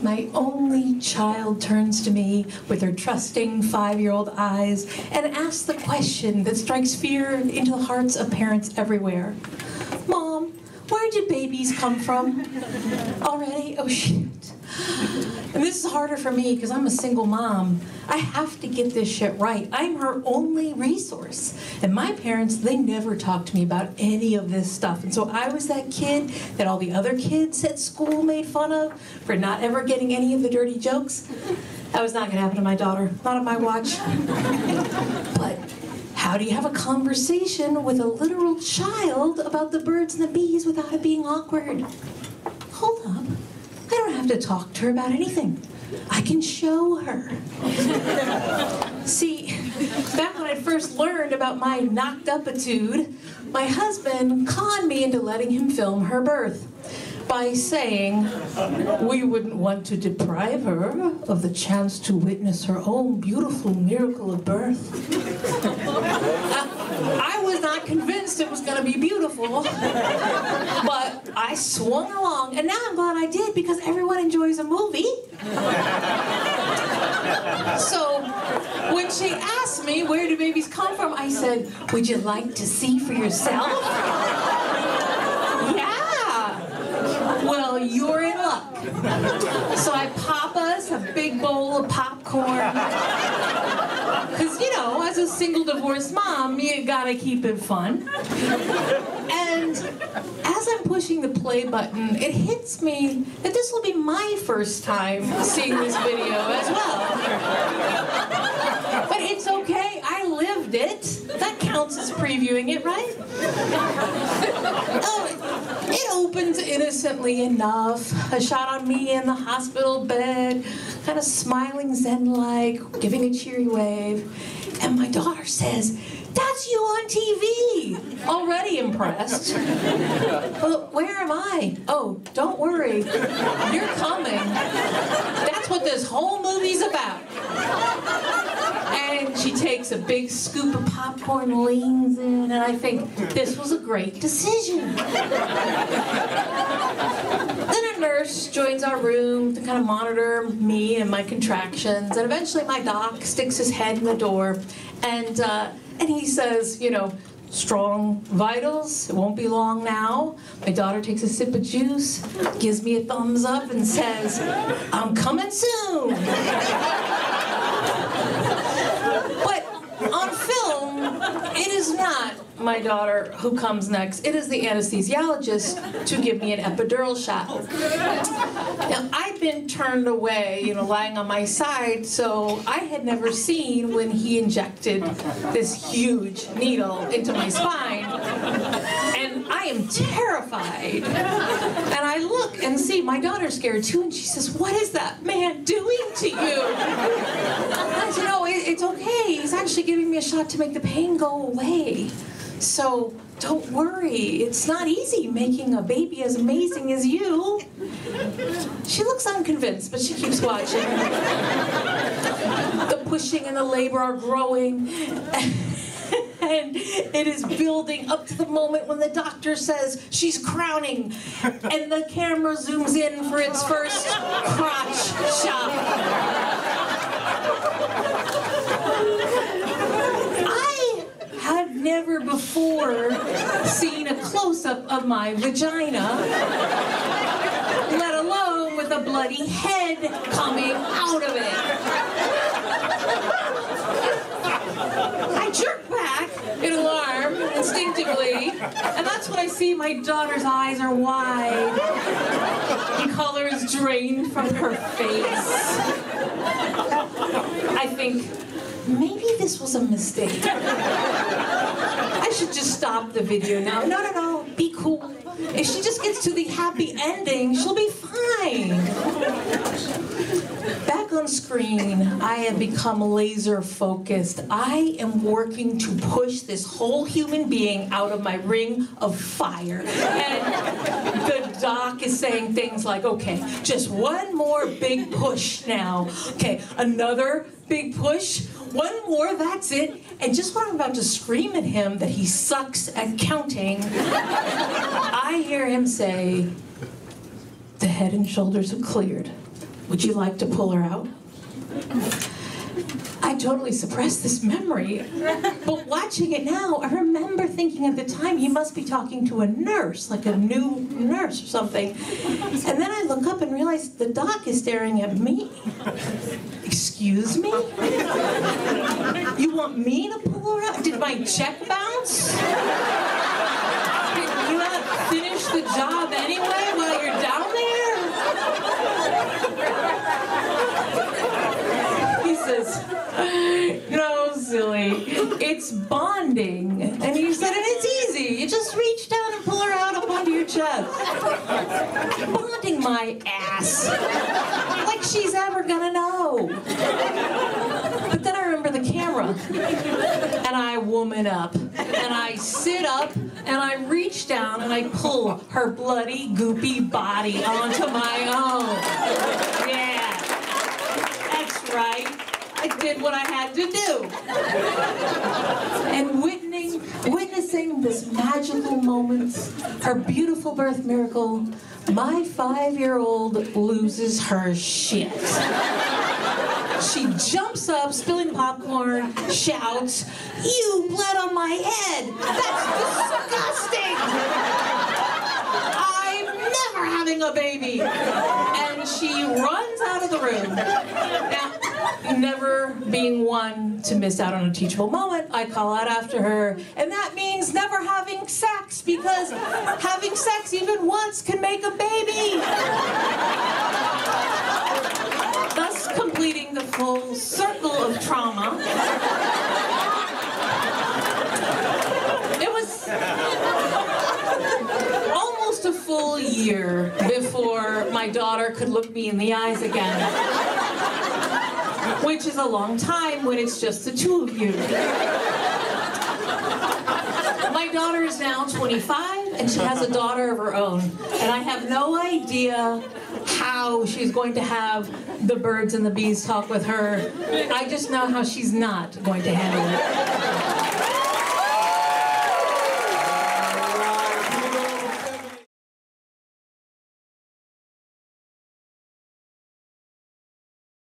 my only child turns to me with her trusting 5-year-old eyes and asks the question that strikes fear into the hearts of parents everywhere. Mom, where did babies come from? Already? Oh, shit. And this is harder for me because I'm a single mom. I have to get this shit right. I'm her only resource. And my parents, they never talked to me about any of this stuff. And so I was that kid that all the other kids at school made fun of for not ever getting any of the dirty jokes. That was not going to happen to my daughter. Not on my watch. But how do you have a conversation with a literal child about the birds and the bees without it being awkward? Hold up. I don't have to talk to her about anything. I can show her. See, back when I first learned about my knocked-up-itude, my husband conned me into letting him film her birth by saying we wouldn't want to deprive her of the chance to witness her own beautiful miracle of birth. I was not convinced it was going to be beautiful, but I swung along, and now I'm glad I did because everyone enjoys a movie. So when she asked me, where do babies come from, I said, would you like to see for yourself? Yeah. Well, you're in luck. So I pop us a big bowl of popcorn. Because, you know, as a single divorced mom, you gotta keep it fun. And as I'm pushing the play button, it hits me that this will be my first time seeing this video as well. But it's okay, I lived it. That counts as previewing it, right? It opens innocently enough. A shot on me in the hospital bed, kind of smiling zen-like, giving a cheery wave. And my daughter says, "That's you on TV." Already impressed. Well, where am I? Oh, don't worry. You're coming. That's what this whole movie's about. And she takes a big scoop of popcorn, leans in, and I think, this was a great decision. Then a nurse joins our room to kind of monitor me and my contractions, and eventually my doc sticks his head in the door, and he says, you know, strong vitals, it won't be long now. My daughter takes a sip of juice, gives me a thumbs up, and says, I'm coming soon. But on film, it is not my daughter who comes next. It is the anesthesiologist to give me an epidural shot. Now, I'd been turned away, you know, lying on my side, so I had never seen when he injected this huge needle into my spine. And I am terrified. And I look and see my daughter's scared too, and she says, what is that man doing to you? I said, no, it's okay. He's actually giving me a shot to make the pain go away. So don't worry, it's not easy making a baby as amazing as you. She looks unconvinced, but she keeps watching. The pushing and the labor are growing. And it is building up to the moment when the doctor says she's crowning. And the camera zooms in for its first crotch shot. I've never before seen a close-up of my vagina, let alone with a bloody head coming out of it. I jerk back in alarm instinctively, and that's when I see my daughter's eyes are wide, and color is drained from her face. I think, maybe this was a mistake. I should just stop the video now. No, be cool. If she just gets to the happy ending, she'll be fine. Back on screen, I have become laser focused. I am working to push this whole human being out of my ring of fire. And the doc is saying things like, okay, just one more big push now. Okay, another big push. One more, that's it. And just when I'm about to scream at him that he sucks at counting, I hear him say, the head and shoulders are cleared. Would you like to pull her out? I totally suppressed this memory, but watching it now, I remember thinking at the time he must be talking to a nurse, like a new nurse or something. And then I look up and realize the doc is staring at me. Excuse me? You want me to pull her out? Did my check bounce? Did you not finish the job anyway while you're down there? He says, no, silly, it's bonding. And he said, and it's easy. You just reach down and pull her out up onto your chest. Bonding my ass. Like she's ever gonna know. But then I remember the camera. And I woman up. And I sit up and I reach down and I pull her bloody, goopy body onto my own. Yeah. That's right. I did what I had to do. And witnessing this magical moment, her beautiful birth miracle, my 5-year-old loses her shit. She jumps up, spilling popcorn, shouts, "You bled on my head! That's disgusting! I'm never having a baby!" And she runs out of the room. Now, never being one to miss out on a teachable moment, I call out after her, and that means never having sex, because having sex even once can make a baby. Thus completing the full circle of trauma. It was almost a full year before my daughter could look me in the eyes again. Which is a long time when it's just the two of you. My daughter is now 25, and she has a daughter of her own. And I have no idea how she's going to have the birds and the bees talk with her. I just know how she's not going to handle it.